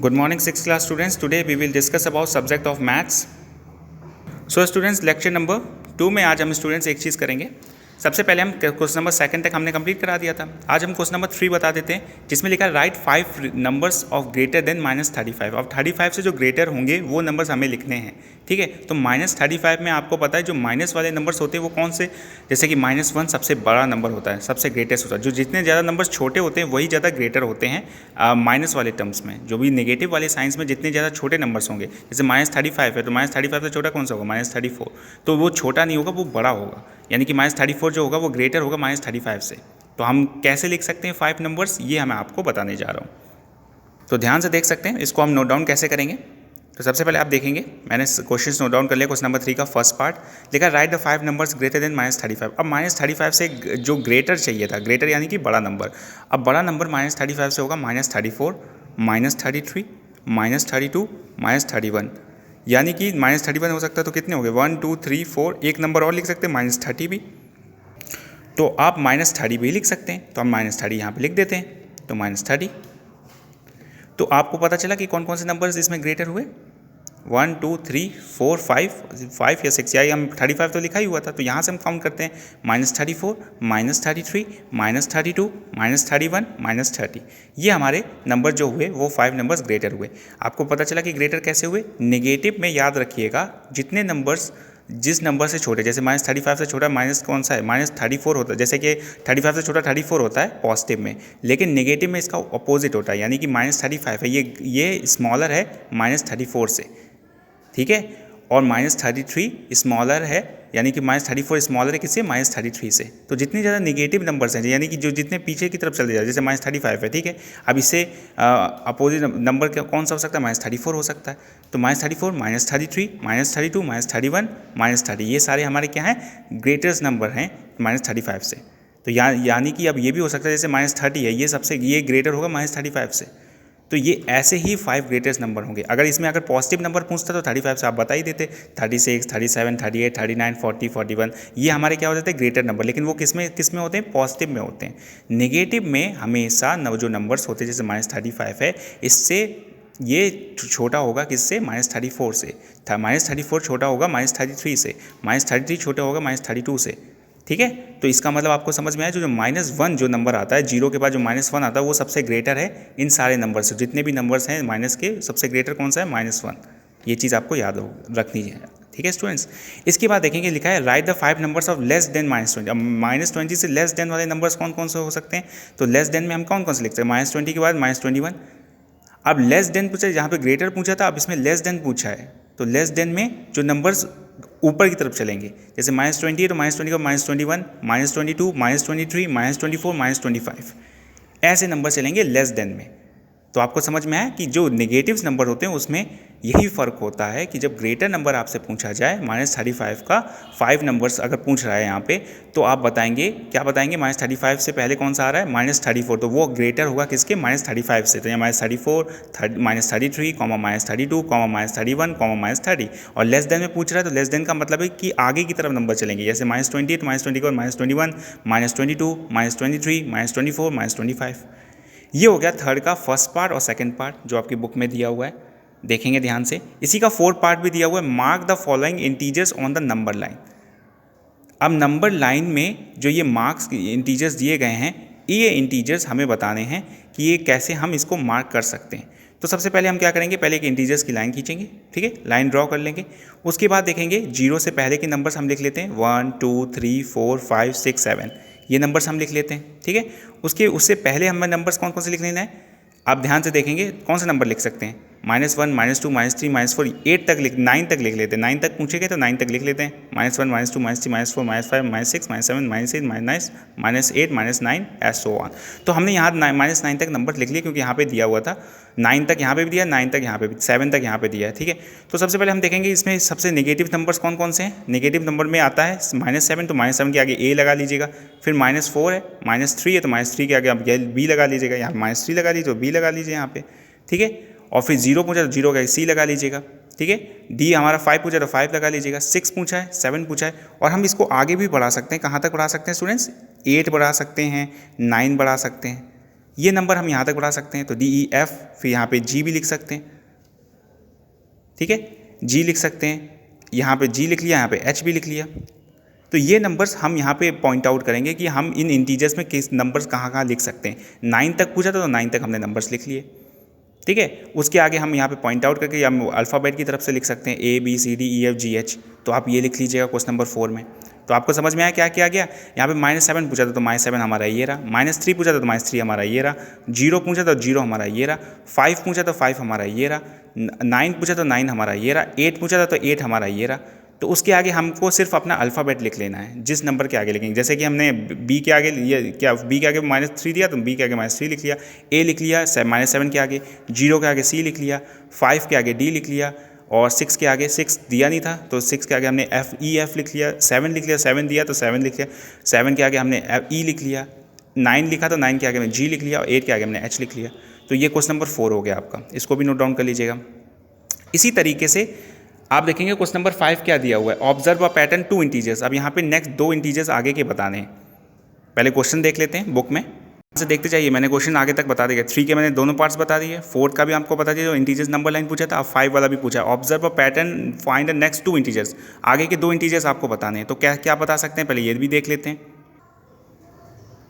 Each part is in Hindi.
Good morning, 6th class students. Today we will discuss about subject of maths. So students, lecture number 2 में आज हम स्टूडेंट्स एक चीज़ करेंगे. सबसे पहले हम क्वेश्चन नंबर 2 तक हमने कंप्लीट करा दिया था. आज हम क्वेश्चन नंबर 3 बता देते हैं, जिसमें लिखा है right 5 numbers of greater than -35. अब 35 से जो ग्रेटर होंगे वो नंबर्स हमें लिखने हैं. ठीक है, तो -35 में आपको पता है जो माइनस वाले नंबर्स होते हैं वो कौन से, जैसे कि -1 सबसे बड़ा नंबर होता है, सबसे ग्रेटेस्ट होता है. जो जितने ज़्यादा नंबर्स छोटे होते हैं वही ज़्यादा ग्रेटर होते हैं माइनस वाले टर्म्स में. जो भी नेगेटिव वाले साइंस में जितने ज़्यादा छोटे नंबर्स होंगे, जैसे -35 है तो -35 से छोटा कौन सा होगा, -34. तो वो छोटा नहीं होगा, वो बड़ा होगा. यानी कि -34 जो होगा वो ग्रेटर होगा -35 से. तो हम कैसे लिख सकते हैं 5 नंबर्स, ये मैं आपको बताने जा रहा हूँ. तो ध्यान से देख सकते हैं. इसको हम नोट डाउन कैसे करेंगे. तो सबसे पहले आप देखेंगे, मैंने क्वेश्चन नोट डाउन कर लिया. क्वेश्चन नंबर 3 का फर्स्ट पार्ट लिखा right the 5 numbers greater than -35. अब -35 से जो ग्रेटर चाहिए था, ग्रेटर यानी कि बड़ा नंबर. अब बड़ा नंबर -35 से होगा -34, -33, -32, -31. यानी कि -31 हो सकता है तो कितने हो गए, 1 2 3 4, एक नंबर और लिख सकते हैं -30 भी. तो आप -30 भी लिख सकते हैं. तो हम -30 यहाँ पे लिख देते हैं. तो -30. तो आपको पता चला कि कौन कौन से नंबर्स इसमें ग्रेटर हुए. 1 2 3 4 5 या 6, या हम 35 तो लिखा ही हुआ था. तो यहाँ से हम काउंट करते हैं -34, -33, -32, -31, -30. ये हमारे नंबर जो हुए वो 5 नंबर्स ग्रेटर हुए. आपको पता चला कि ग्रेटर कैसे हुए. नेगेटिव में याद रखिएगा, जितने नंबर्स जिस नंबर से छोटे, जैसे -35 से छोटा माइनस कौन सा है, -34 होता है. जैसे कि 35 से छोटा 34 होता है पॉजिटिव में, लेकिन नेगेटिव में इसका अपोजिट होता है. यानी कि -35 है, ये स्मॉलर है -34 से. ठीक है, और -33 स्मॉलर है, यानी कि -34 स्मॉलर है किससे, -33 से. तो जितने ज़्यादा नेगेटिव नंबर्स हैं, यानी कि जो जितने पीछे की तरफ चले जाए, जैसे -35 है. ठीक है, अब इससे अपोजिट नंबर कौन सा हो सकता है, -34 हो सकता है. तो -34, -33, -32, -31, -30, ये सारे हमारे क्या हैं, ग्रेटेस्ट नंबर हैं -35 से. तो यानी कि अब ये भी हो सकता है जैसे -30 है, ये ग्रेटर होगा -35 से. तो ये ऐसे ही 5 ग्रेटेस्ट नंबर होंगे. अगर पॉजिटिव नंबर पूछता तो 35 से आप बता ही देते. 36, 37, 38, 39, 40, 41, ये हमारे क्या हो जाते हैं, ग्रेटर नंबर. लेकिन वो किस में होते हैं, पॉजिटिव में होते हैं. नेगेटिव में हमेशा जो नंबर्स होते हैं, जैसे -35 है, इससे ये छोटा होगा किससे, -34 से. -34 छोटा होगा -33 से, -33 छोटा होगा -32 से. ठीक है, तो इसका मतलब आपको समझ में आया. जो -1 जो नंबर आता है, जीरो के बाद जो -1 आता है, वो सबसे ग्रेटर है इन सारे नंबर से. जितने भी नंबर्स हैं माइनस के, सबसे ग्रेटर कौन सा है, -1. ये चीज़ आपको याद रखनी है. ठीक है स्टूडेंट्स, इसके बाद देखेंगे लिखा है right the 5 numbers of less than -20. अब -20 से लेस देन वाले नंबर्स कौन कौन से हो सकते हैं. तो लेस देन में हम कौन कौन से लिखते हैं, -20 के बाद -21. अब लेस देन पूछा, जहाँ पे ग्रेटर पूछा था, अब इसमें लेस देन पूछा है. तो लेस देन में जो नंबर्स ऊपर की तरफ चलेंगे, जैसे -20 है तो -20 का -21, -22, -23, -24, -25, ऐसे नंबर चलेंगे लेस देन में. तो आपको समझ में आया कि जो नेगेटिव्स नंबर होते हैं उसमें यही फ़र्क होता है कि जब ग्रेटर नंबर आपसे पूछा जाए, -35 का 5 नंबर्स अगर पूछ रहा है यहाँ पे, तो आप बताएंगे, क्या बताएंगे, -35 से पहले कौन सा आ रहा है, -34. तो वो ग्रेटर होगा किसके, -35 से. तो यहाँ -34, -33, -32, -31, -30. और लेस देन में पूछ रहा है तो लेस देन का मतलब है कि आगे की तरफ नंबर चलेंगे. जैसे -20 तो -20 के बाद -21, -22, -23, -24, -25. ये हो गया थर्ड का फर्स्ट पार्ट और सेकंड पार्ट जो आपकी बुक में दिया हुआ है. देखेंगे ध्यान से. इसी का फोर्थ पार्ट भी दिया हुआ है, mark the following integers on the number line. अब नंबर लाइन में जो ये मार्क्स इंटीजर्स दिए गए हैं, ये इंटीजर्स हमें बताने हैं कि ये कैसे हम इसको मार्क कर सकते हैं. तो सबसे पहले हम क्या करेंगे, पहले एक इंटीजर्स की लाइन खींचेंगे. ठीक है, लाइन ड्रॉ कर लेंगे. उसके बाद देखेंगे जीरो से पहले के नंबर्स हम लिख लेते हैं, 1 2 3 4 5 6 7, ये नंबर्स हम लिख लेते हैं. ठीक है, उससे पहले हमें नंबर्स कौन कौन से लिख लेना है. आप ध्यान से देखेंगे कौन से नंबर लिख सकते हैं, -1, -2, -3, -4, 8 तक 9 तक लिख लेते हैं. 9 तक पूछेंगे तो 9 तक लिख लेते हैं. -1, -2, -3, -4, -5, -6, -7, -8, -8, -9 एज सो ऑन. तो हमने यहाँ -9 तक नंबर लिख लिए क्योंकि यहाँ पे दिया हुआ था. 9 तक यहाँ पे भी दिया, 9 तक यहाँ पे भी, 7 तक यहाँ पे दिया है. ठीक है, तो सबसे पहले हम देखेंगे इसमें सबसे नेगेटिव नंबर्स कौन कौन से हैं. नेगेटिव नंबर में आता है -7, तो -7 के आगे A लगा लीजिएगा. फिर -4 है, -3 है तो -3 के आगे आप B लगा लीजिएगा. यहाँ -3 लगा लीजिए तो B लगा लीजिए यहाँ पे. ठीक है, और फिर 0 पूछा तो 0 का C लगा लीजिएगा. ठीक है, D हमारा 5 पूछा तो 5 लगा लीजिएगा. 6 पूछा है, 7 पूछा है. और हम इसको आगे भी बढ़ा सकते हैं. कहाँ तक बढ़ा सकते हैं स्टूडेंट्स, 8 बढ़ा सकते हैं, 9 बढ़ा सकते हैं. ये नंबर हम यहाँ तक बढ़ा सकते हैं, तो DEF, फिर यहाँ पे G भी लिख सकते हैं, ठीक है, G लिख सकते हैं, यहाँ पे G लिख लिया, यहाँ पे H भी लिख लिया। तो ये नंबर्स हम यहाँ पे पॉइंट आउट करेंगे कि हम इन इंटीजर्स में किस नंबर्स कहाँ कहाँ लिख सकते हैं। 9 तक पूछा था तो 9 तक हमने नंबर्स लिख लिए, ठीक है। उसके आगे हम यहाँ पे पॉइंट आउट करके हम अल्फ़ाबेट की तरफ से लिख सकते हैं ABCDEFGH, तो आप ये लिख लीजिएगा क्वेश्चन नंबर 4 में। तो आपको समझ में आया क्या किया गया। यहाँ पे -7 पूछा था तो -7 हमारा ये रहा, -3 पूछा था तो -3 हमारा ये रहा, 0 पूछा तो 0 हमारा ये रहा, 5 पूछा तो 5 हमारा ये रहा, 9 पूछा तो 9 हमारा ये रहा, 8 पूछा था तो 8 हमारा ये रहा। तो उसके आगे हमको सिर्फ अपना अल्फ़ाबेट लिख लेना है, जिस नंबर के आगे लिखेंगे। जैसे कि हमने B के आगे ये क्या B के आगे -3 दिया तो B के आगे -3 लिख लिया, A लिख लिया, -7 के आगे, 0 के आगे C लिख लिया, 5 के आगे D लिख लिया, और 6 के आगे 6 दिया नहीं था तो 6 के आगे हमने EF लिख लिया, 7 लिख लिया, 7 दिया तो 7 लिख लिया, 7 के आगे हमने E लिख लिया, 9 लिखा तो 9 के आगे हमने G लिख लिया, और 8 के आगे हमने H लिख लिया। तो ये क्वेश्चन नंबर 4 हो गया आपका, इसको भी नोट डाउन कर लीजिएगा। इसी तरीके से आप देखेंगे क्वेश्चन नंबर 5 क्या दिया हुआ है, ऑब्जर्व अ पैटर्न 2 इंटीजर्स। अब यहाँ पे नेक्स्ट 2 इंटीजर्स आगे के बताने हैं। पहले क्वेश्चन देख लेते हैं बुक में, से देखते जाइए। मैंने क्वेश्चन आगे तक बता दिया, 3 के मैंने दोनों पार्ट्स बता दिए, 4 का भी आपको बता दिया जो इंटीजर्स नंबर लाइन पूछा था, अब 5 वाला भी पूछा। Observe a pattern, find the next 2 integers, आगे के 2 इंटीजर्स आपको बताने हैं। तो क्या क्या बता सकते हैं, पहले ये भी देख लेते हैं।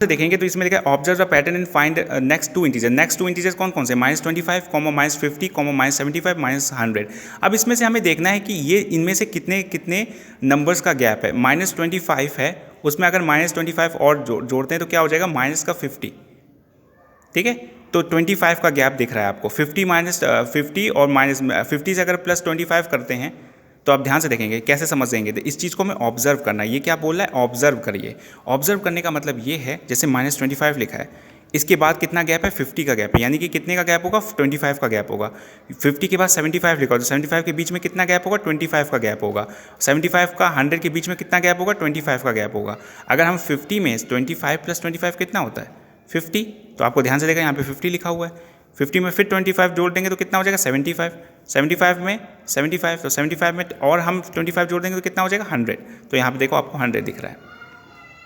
देखेंगे तो इसमें लिखा है observe the pattern and find next 2 integer. Next 2 integers कौन कौन से, -25, -50, -75, -100। अब इसमें से हमें देखना है कि ये इनमें से कितने कितने नंबर्स का गैप है। -25 है, उसमें अगर -25 और जोड़ते हैं तो क्या हो जाएगा, -50, ठीक है। तो 25 का गैप दिख रहा है आपको, 50 और -50 से अगर +25 करते हैं तो आप ध्यान से देखेंगे कैसे समझेंगे। तो इस चीज़ को हमें ऑब्जर्व करना है। ये क्या बोल रहा है, ऑब्जर्व करिए। ऑब्जर्व करने का मतलब ये है, जैसे -25 लिखा है, इसके बाद कितना गैप है, 50 का गैप है, यानी कि कितने का गैप होगा, 25 का गैप होगा। 50 के बाद 75 लिखा हो तो 75 के बीच में कितना गैप होगा, 25 का गैप होगा। 75 का 100 के बीच में कितना गैप होगा, 25 का गैप होगा। अगर हम 50 में 25 + 25 कितना होता है, 50, तो आपको ध्यान से देखा यहाँ पे 50 लिखा हुआ है। 50 में फिर 25 जोड़ देंगे तो कितना हो जाएगा, 75। 75 में 75, तो 75 में और हम 25 जोड़ देंगे तो कितना हो जाएगा, 100। तो यहाँ पे देखो आपको 100 दिख रहा है,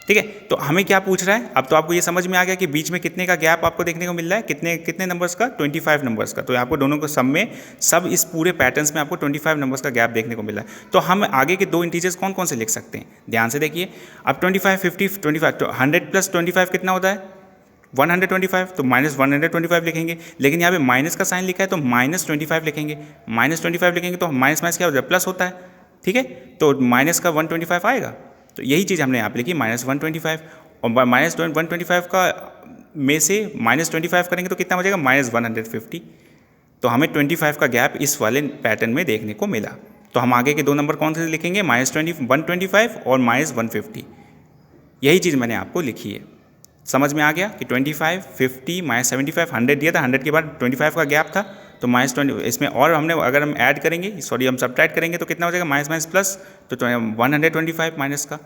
ठीक है। तो हमें क्या पूछ रहा है, अब तो आपको ये समझ में आ गया कि बीच में कितने का गैप आपको देखने को मिल रहा है, कितने कितने नंबर्स का, 25 नंबर्स का। तो आपको दोनों को सब इस पूरे पैटर्न्स में आपको 25 नंबर्स का गैप देखने को मिल रहा है। तो हम आगे के 2 इंटीजर्स कौन कौन से लिख सकते हैं, ध्यान से देखिए। अब 25, 50, 25, तो 100 + 25 कितना होता है, 125, तो -125 लिखेंगे। लेकिन यहाँ पे माइनस का साइन लिखा है तो -25 लिखेंगे। -25 लिखेंगे तो माइनस माइनस क्या होता है, प्लस होता है, ठीक है। तो माइनस का 125 आएगा, तो यही चीज़ हमने यहाँ पे लिखी, -125। और -125 का में से -25 करेंगे तो कितना हो जाएगा, -150। तो हमें 25 का गैप इस वाले पैटर्न में देखने को मिला। तो हम आगे के 2 नंबर कौन से लिखेंगे, -125 और -150। यही चीज़ मैंने आपको लिखी है। समझ में आ गया कि 25, 50, -75, 100 दिया था, 100 के बाद 25 का गैप था, तो -20 इसमें और हमने अगर हम ऐड करेंगे, हम सब्ट्रैक्ट करेंगे तो कितना हो जाएगा, माइनस प्लस, तो 125 माइनस का,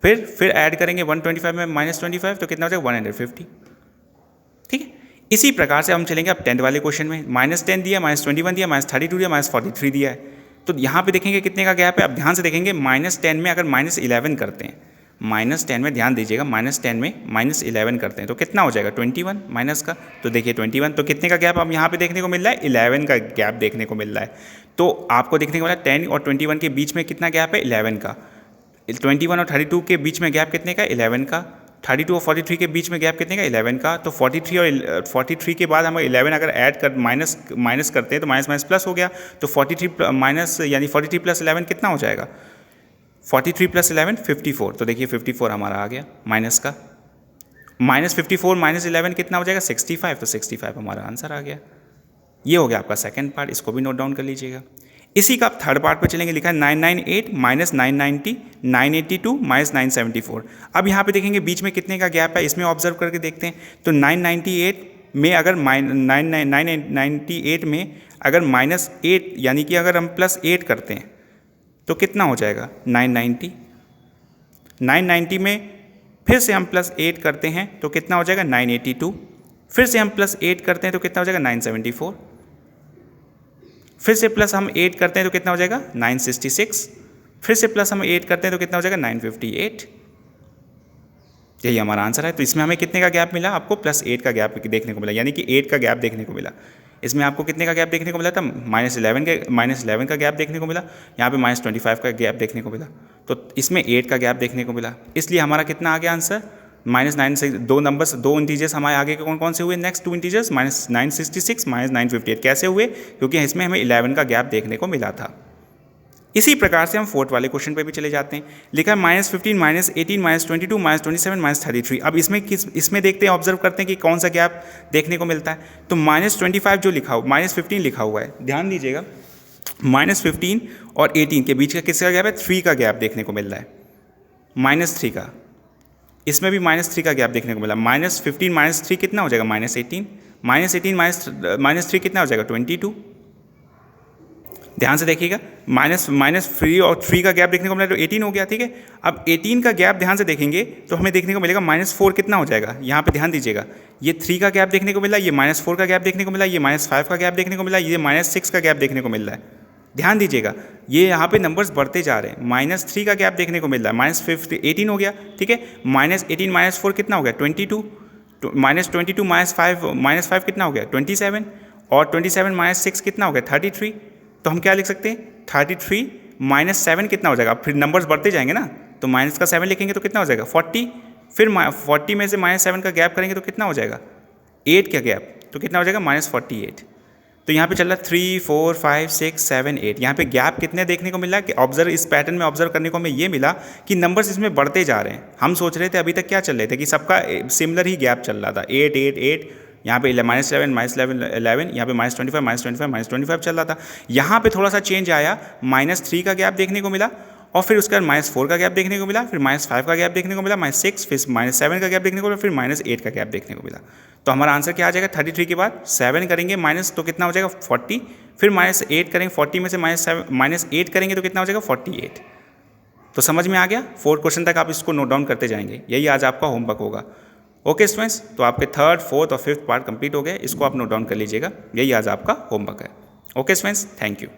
फिर ऐड करेंगे 125 में -25 तो कितना हो जाएगा, 150, ठीक है। इसी प्रकार से हम चलेंगे अब 10th वाले क्वेश्चन में। -10 दिया, -21 दिया, -32 दिया, -43 दिया है। तो यहाँ पे देखेंगे कितने का गैप है। अब ध्यान से देखेंगे, -10 में अगर -11 करते हैं, -10 में ध्यान दीजिएगा, -10 में -11 करते हैं तो कितना हो जाएगा, 21 माइनस का। तो देखिए 21, तो कितने का गैप अब यहाँ पे देखने को मिल रहा है, 11 का गैप देखने को मिल रहा है। तो आपको देखने को मिला 10 और 21 के बीच में कितना गैप है, 11 का। 21 और 32 के बीच में गैप कितने का, 11 का। 32 और 43 के बीच में गैप कितने का, 11 का। तो 43 और 43 के बाद हम 11 अगर ऐड कर माइनस करते हैं तो माइनस प्लस हो गया। तो 43 माइनस यानी 43 + 11 कितना हो जाएगा, 43 + 11 54। तो देखिए 54 हमारा आ गया माइनस का। -54 -11 कितना हो जाएगा, 65। तो 65 हमारा आंसर आ गया। ये हो गया आपका सेकंड पार्ट, इसको भी नोट डाउन कर लीजिएगा। इसी का आप थर्ड पार्ट पे चलेंगे, लिखा है 998 -990 982 -974। अब यहाँ पे देखेंगे बीच में कितने का गैप है, इसमें ऑब्जर्व करके देखते हैं। तो 998 में अगर 998 में अगर -8 यानी कि अगर हम +8 करते हैं तो कितना हो जाएगा, 990। 990 में फिर से हम +8 करते हैं तो कितना हो जाएगा, 982। फिर से हम +8 करते हैं तो कितना हो जाएगा, 974। फिर से प्लस हम 8 करते हैं तो कितना हो जाएगा, 966। फिर से प्लस हम 8 करते हैं तो कितना हो जाएगा, 958। यही हमारा आंसर है। तो इसमें हमें कितने का गैप मिला आपको, +8 का गैप देखने को मिला, यानी कि 8 का गैप देखने को मिला। इसमें आपको कितने का गैप देखने को मिला था, -11 का गैप देखने को मिला, यहाँ पे -25 का गैप देखने को मिला। तो इसमें 8 का गैप देखने को मिला, इसलिए हमारा कितना आ गया आंसर, -9 से दो इंटीजर्स हमारे आगे के कौन कौन से हुए, नेक्स्ट 2 इंटीजर्स -966 -958 कैसे हुए, क्योंकि इसमें हमें 11 का गैप देखने को मिला था। इसी प्रकार से हम फोर्थ वाले क्वेश्चन पे भी चले जाते हैं। लिखा है -15 -18 -22 -27 -33। अब इसमें देखते हैं, ऑब्जर्व करते हैं कि कौन सा गैप देखने को मिलता है। तो -25 जो लिखा हो, -15 लिखा हुआ है, ध्यान दीजिएगा, -15 और 18 के बीच का किसका गैप है, 3 का गैप देखने को मिल रहा है, -3 का। इसमें भी -3 का गैप देखने को मिला। -15 -3 कितना हो जाएगा, -18 -3 कितना हो जाएगा, 22। ध्यान से देखिएगा, -3 और 3 का गैप देखने को मिला तो 18 हो गया, ठीक है। अब 18 का गैप ध्यान से देखेंगे तो हमें देखने को मिलेगा -4 कितना हो जाएगा, यहाँ पे ध्यान दीजिएगा, ये 3 का गैप देखने को मिला, ये -4 का गैप देखने को मिला, ये -5 का गैप देखने को मिला, ये -6 का गैप देखने को मिल रहा है। ध्यान दीजिएगा, ये यहाँ पे नंबर्स बढ़ते जा रहे हैं। -3 का गैप देखने को मिल रहा है, -18 हो गया, ठीक है। -18 -4 कितना हो गया, 22, -22 -5 कितना हो गया, 27, और 27 -6 कितना हो गया, 33। तो हम क्या लिख सकते हैं, 33 -7 कितना हो जाएगा, फिर नंबर्स बढ़ते जाएंगे ना, तो माइनस का 7 लिखेंगे तो कितना हो जाएगा, 40। फिर 40 में से -7 का गैप करेंगे तो कितना हो जाएगा, 8 का गैप, तो कितना हो जाएगा, -48। तो यहाँ पे चल रहा है 3 4 5 6 7 8। यहाँ पे गैप कितने देखने को मिला कि ऑब्जर्व, इस पैटर्न में ऑब्जर्व करने को हमें ये मिला कि नंबर्स इसमें बढ़ते जा रहे हैं। हम सोच रहे थे अभी तक क्या चल रहे थे कि सबका सिमिलर ही गैप चल रहा था, 8 8 8, यहाँ पे -11 -11 यहाँ पे -25 -25 चल रहा था। यहाँ पे थोड़ा सा चेंज आया, -3 का गैप देखने को मिला, और फिर उसके बाद -4 का गैप देखने को मिला, फिर -5 का गैप देखने को मिला, -6, फिर -7 का गैप देखने को मिला, फिर -8 का गैप देखने को मिला। तो हमारा आंसर क्या आ जाएगा, 33 के बाद 7 करेंगे माइनस तो कितना हो जाएगा, 40। फिर -8 करेंगे, 40 में से -8 करेंगे तो कितना हो जाएगा, 48। तो समझ में आ गया, 4 क्वेश्चन तक आप इसको नोट डाउन करते जाएंगे, यही आज आपका होमवर्क होगा। ओके स्टूडेंट्स, तो आपके 3rd, 4th और 5th पार्ट कंप्लीट हो गए, इसको आप नोट डाउन कर लीजिएगा, यही आज आपका होमवर्क है। Okay students, thank you.